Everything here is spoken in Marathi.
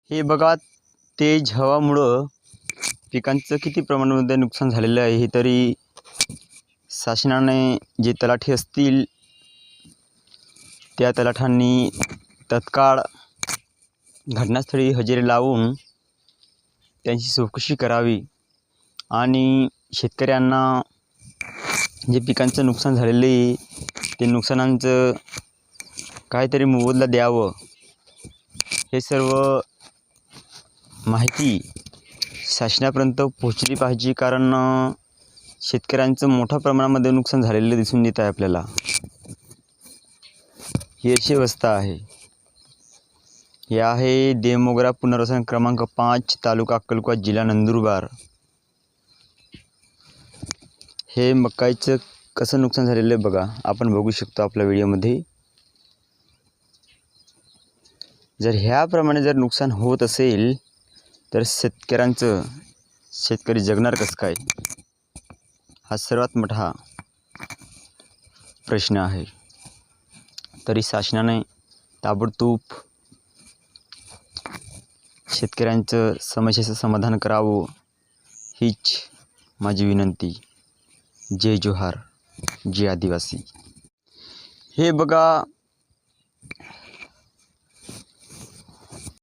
हे बघा, तेज हवामुळं पिकांचं किती प्रमाणामध्ये नुकसान झालेलं आहे. हे तरी शासनाने जे तलाठी असतील त्या तलाठ्यांनी तत्काळ घटनास्थळी हजेरी लावून त्यांची चौकशी करावी आणि शेतकऱ्यांना जे पिकांचं नुकसान झालेलं आहे ते नुकसानांचं काहीतरी मोबदला द्यावं. हे सर्व माहिती शासनापर्यंत पोहोचली पाहिजे, कारण शेतकऱ्यांचं मोठ्या प्रमाणामध्ये नुकसान झालेलं दिसून येत आहे आपल्याला. ही अशी अवस्था आहे. हे आहे देवमोगरा पुनर्वसन क्रमांक 5, तालुका अक्कलकोट, जिल्हा नंदुरबार. हे मकाईचं कसं नुकसान झालेलं आहे बघा, आपण बघू शकतो आपल्या व्हिडिओमध्ये. जर ह्याप्रमाणे जर नुकसान होत असेल तर शेतकरी जगणार कसं काय, हा सर्वात मोठा प्रश्न आहे. तरी शासनाने ताबडतोब शेतकऱ्यांचं समस्येचं समाधान करावं, हीच माझी विनंती. जय जोहार, जय आदिवासी. हे बघा,